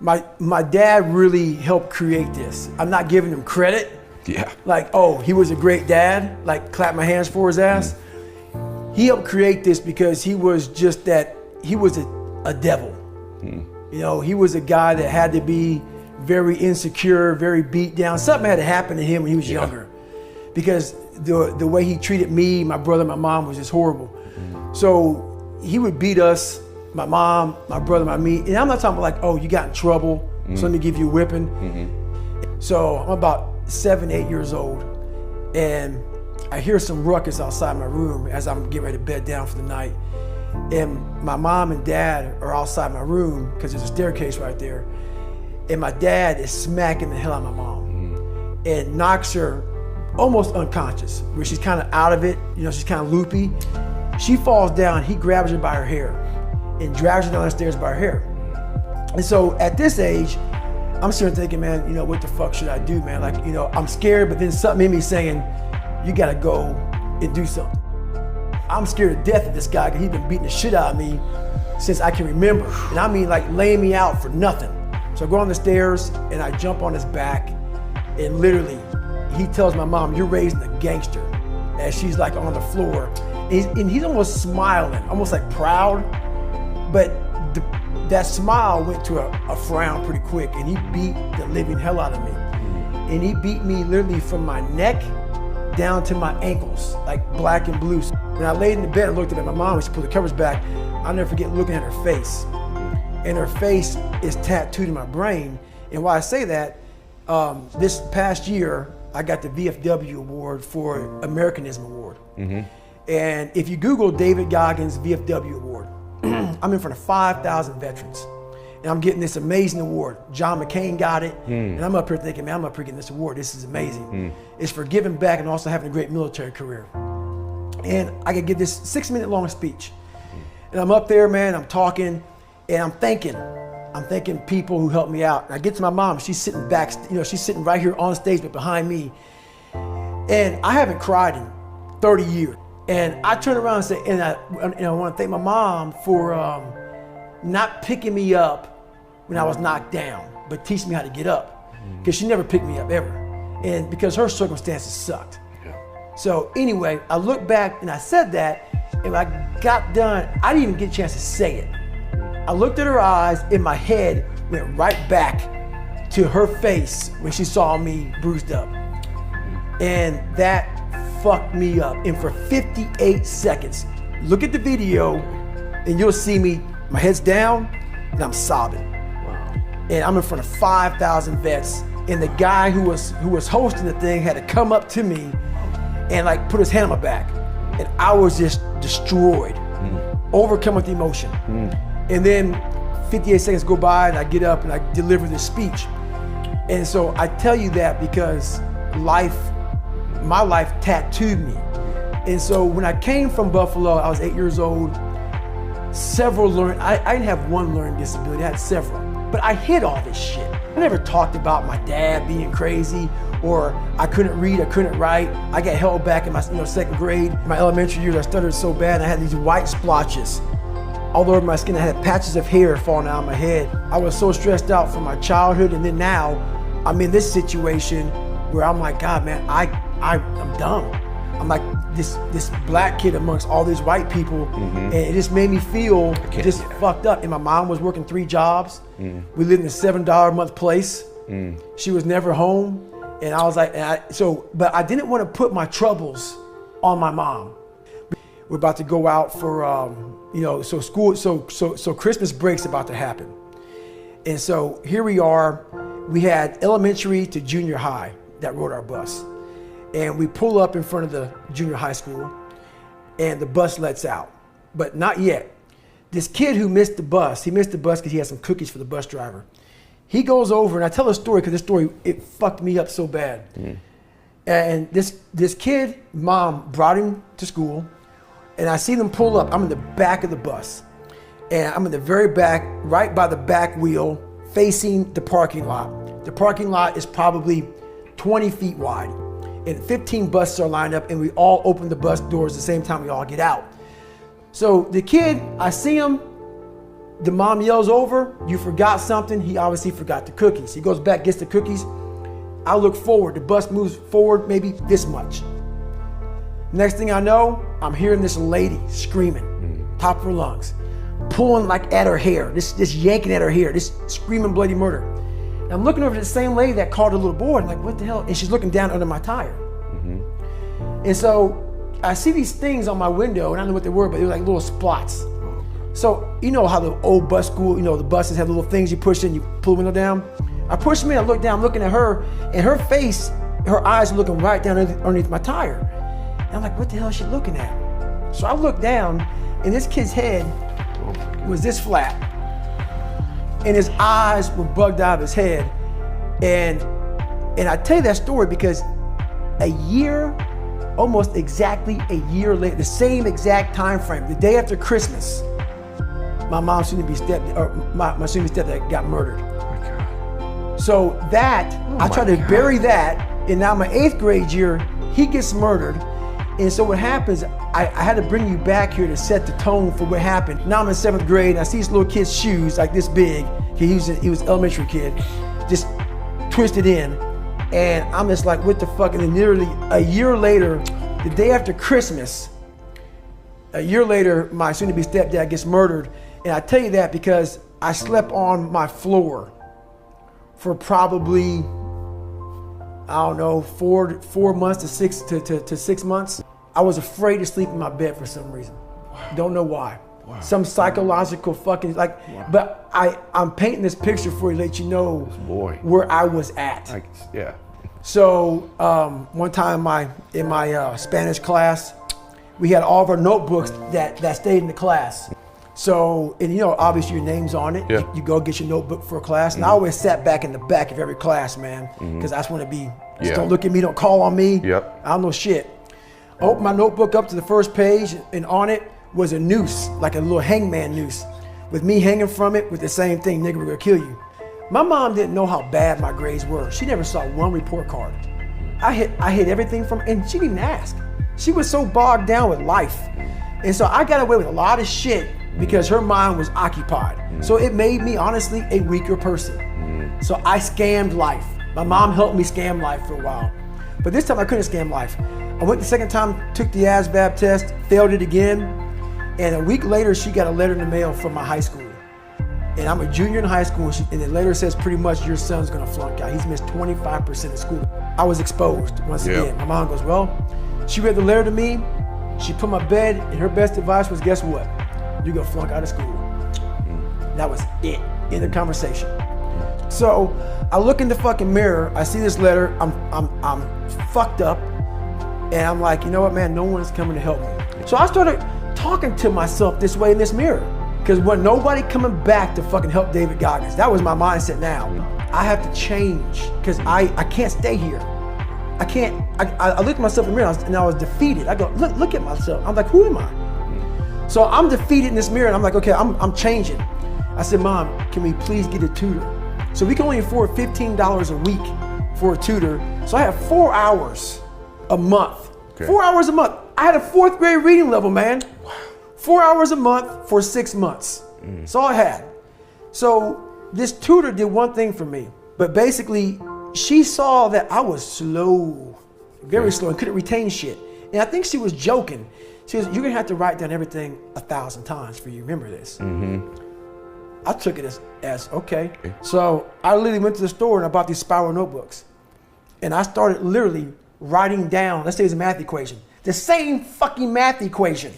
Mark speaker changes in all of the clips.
Speaker 1: My dad really helped create this. I'm not giving him credit.
Speaker 2: Yeah.
Speaker 1: Like, oh, he was a great dad, like clap my hands for his ass. He helped create this because he was just that, he was a devil. You know, he was a guy that had to be very insecure, very beat down. Something had to happen to him when he was younger, because the way he treated me, my brother, my mom was just horrible. So he would beat us, my mom, my brother, me. And I'm not talking about like, oh, you got in trouble, so let me give you a whipping. So I'm about 7, 8 years old, and I hear some ruckus outside my room as I'm getting ready to bed down for the night. And my mom and dad are outside my room because there's a staircase right there. And my dad is smacking the hell out of my mom and knocks her almost unconscious, where she's kind of out of it, you know, she's kind of loopy. She falls down, he grabs her by her hair and drags her down the stairs by her hair. And so at this age, I'm sitting thinking, man, you know, what the fuck should I do, man? Like, you know, I'm scared, but then something in me saying, you gotta go and do something. I'm scared to death of this guy because he's been beating the shit out of me since I can remember. And I mean like laying me out for nothing. So I go on the stairs and I jump on his back, and literally he tells my mom, you're raising a gangster, as she's like on the floor. And he's almost smiling, almost like proud, but that smile went to a frown pretty quick, and he beat the living hell out of me. And he beat me literally from my neck down to my ankles, like black and blue. When I laid in the bed and looked at my mom, she pulled the covers back, I'll never forget looking at her face. And her face is tattooed in my brain. And why I say that, this past year, I got the VFW award for Americanism Award. And if you Google David Goggins VFW Award, I'm in front of 5,000 veterans. And I'm getting this amazing award. John McCain got it. And I'm up here thinking, man, I'm up here getting this award. This is amazing. It's for giving back and also having a great military career. And I could give this 6-minute long speech. And I'm up there, man, I'm talking, and I'm thanking people who helped me out. And I get to my mom, she's sitting back, you know, she's sitting right here on stage, but behind me. And I haven't cried in 30 years. And I turn around and say, and I want to thank my mom for not picking me up when I was knocked down, but teaching me how to get up. Because she never picked me up ever. And because her circumstances sucked. So anyway, I look back and I said that, and when I got done, I didn't even get a chance to say it. I looked at her eyes, and my head went right back to her face when she saw me bruised up. And that fucked me up. And for 58 seconds, look at the video and you'll see me, my head's down and I'm sobbing. And I'm in front of 5,000 vets, and the guy who was hosting the thing had to come up to me and like put his hand on my back. And I was just destroyed, overcome with emotion. And then 58 seconds go by and I get up and I deliver this speech. And so I tell you that because my life tattooed me. And so when I came from Buffalo, I was 8 years old. I didn't have one learning disability, I had several. But I hid all this shit. I never talked about my dad being crazy, or I couldn't read, I couldn't write. I got held back in my second grade. My elementary years, I stuttered so bad, and I had these white splotches all over my skin. I had patches of hair falling out of my head. I was so stressed out from my childhood, and then now I'm in this situation where I'm like, God, man, I'm dumb. I'm like this black kid amongst all these white people, and it just made me feel just fucked up. And my mom was working 3 jobs. We lived in a $7 a month place. She was never home, and I was like, but I didn't want to put my troubles on my mom. We're about to go out for, so Christmas break's about to happen, and so here we are. We had elementary to junior high that rode our bus. And we pull up in front of the junior high school, and the bus lets out, but not yet. This kid who missed the bus, he missed the bus because he had some cookies for the bus driver. He goes over, and I tell a story because this story, it fucked me up so bad. And this kid, mom brought him to school, and I see them pull up. I'm in the back of the bus, and I'm in the very back, right by the back wheel, facing the parking lot. The parking lot is probably 20 feet wide. And 15 buses are lined up, and we all open the bus doors at the same time we all get out. So the kid, I see him the mom yells over, you forgot something. He obviously forgot the cookies. He goes back, gets the cookies. I look forward, the bus moves forward maybe this much. Next thing I know, I'm hearing this lady screaming, top of her lungs, pulling like at her hair, this yanking at her hair, this screaming bloody murder. And I'm looking over at the same lady that called a little boy, and like, what the hell? And she's looking down under my tire. And so I see these things on my window, and I don't know what they were, but they were like little spots. So you know how the old bus school, the buses have little things you push in, you pull the window down. I push them in, I look down, I'm looking at her, and her face, her eyes are looking right down underneath my tire. And I'm like, what the hell is she looking at? So I look down, and this kid's head was this flat, and his eyes were bugged out of his head. And I tell you that story because a year, almost exactly a year later, the same exact time frame, the day after Christmas, my mom's soon-to-be my soon-to-be stepdad got murdered. So that, I tried to bury that, and now my 8th grade year, he gets murdered. And so what happens, I had to bring you back here to set the tone for what happened. Now I'm in 7th grade, and I see this little kid's shoes, like this big. He was an elementary kid, just twisted in. And I'm just like, what the fuck? And then nearly a year later, the day after Christmas, a year later, my soon-to-be stepdad gets murdered. And I tell you that because I slept on my floor for probably, I don't know, 4 months to 6 months. I was afraid to sleep in my bed for some reason. Don't know why. Some psychological fucking but I'm painting this picture for you to let you know where I was at. So one time in my Spanish class, we had all of our notebooks that stayed in the class. So, and obviously your name's on it. You go get your notebook for a class. And I always sat back in the back of every class, man, because I just want to be, just don't look at me, don't call on me. I don't know shit. I opened my notebook up to the first page, and on it was a noose, like a little hangman noose, with me hanging from it with the same thing, nigga, we're gonna kill you. My mom didn't know how bad my grades were. She never saw one report card. I hit everything from, and she didn't ask. She was so bogged down with life. And so I got away with a lot of shit because her mind was occupied. So it made me, honestly, a weaker person. So I scammed life. My mom helped me scam life for a while. But this time I couldn't scam life. I went the second time, took the ASVAB test, failed it again. And a week later, she got a letter in the mail from my high school. And I'm a junior in high school, and the letter says pretty much your son's gonna flunk out. He's missed 25% of school. I was exposed once again. My mom goes, well, she read the letter to me, she put my bed, and her best advice was, guess what? You're gonna flunk out of school. That was it, in the conversation. So I look in the fucking mirror, I see this letter, I'm fucked up, and I'm like, you know what, man, no one's coming to help me. So I started talking to myself this way in this mirror, because when nobody coming back to fucking help David Goggins, that was my mindset now. I have to change, because I can't stay here. I can't, I looked at myself in the mirror and I was defeated. I go, look at myself. I'm like, who am I? So I'm defeated in this mirror and I'm like, okay, I'm changing. I said, Mom, can we please get a tutor? So we can only afford $15 a week for a tutor. So I have 4 hours a month. 4 hours a month. I had a 4th grade reading level, man. 4 hours a month for 6 months. That's all I had. So this tutor did one thing for me, but basically she saw that I was slow, very slow, and couldn't retain shit. And I think she was joking. She was, you're gonna have to write down everything 1,000 times for you to remember this. I took it as okay. So I literally went to the store and I bought these spiral notebooks. And I started literally writing down, let's say it's a math equation, the same fucking math equation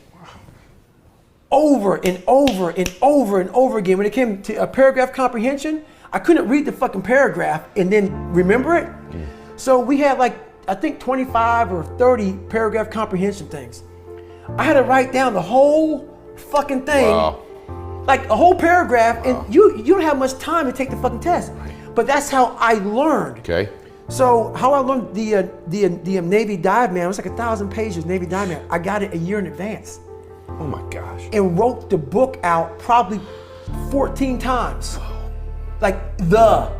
Speaker 1: over and over and over and over again. When it came to a paragraph comprehension, I couldn't read the fucking paragraph and then remember it. So we had like, I think 25 or 30 paragraph comprehension things. I had to write down the whole fucking thing, like a whole paragraph, and you don't have much time to take the fucking test. But that's how I learned. So how I learned the Navy Dive Man, it was like 1,000 pages, Navy Dive Man. I got it a year in advance.
Speaker 2: Oh my gosh.
Speaker 1: And wrote the book out probably 14 times. Like the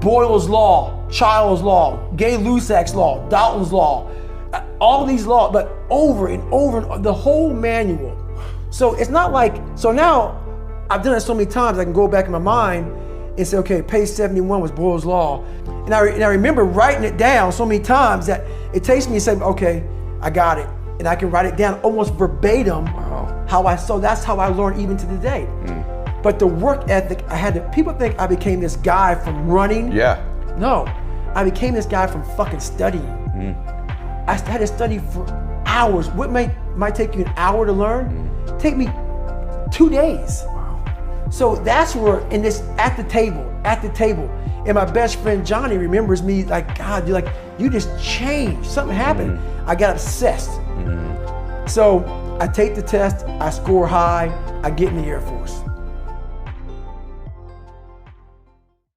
Speaker 1: Boyle's Law, Child's Law, Gay-Lussac's Law, Dalton's Law, all these laws, but over and over, the whole manual. So it's not like, so now I've done it so many times, I can go back in my mind and say, okay, page 71 was Boyle's Law. And I remember writing it down so many times that it takes me to say, okay, I got it. And I can write it down almost verbatim so that's how I learned even to today. But the work ethic, people think I became this guy from running.
Speaker 2: Yeah.
Speaker 1: No, I became this guy from fucking studying. I had to study for hours. What might take you an hour to learn, take me 2 days. So that's where, at the table, and my best friend Johnny remembers me like, God, you just changed. Something happened. I got obsessed. So I take the test, I score high, I get in the Air Force.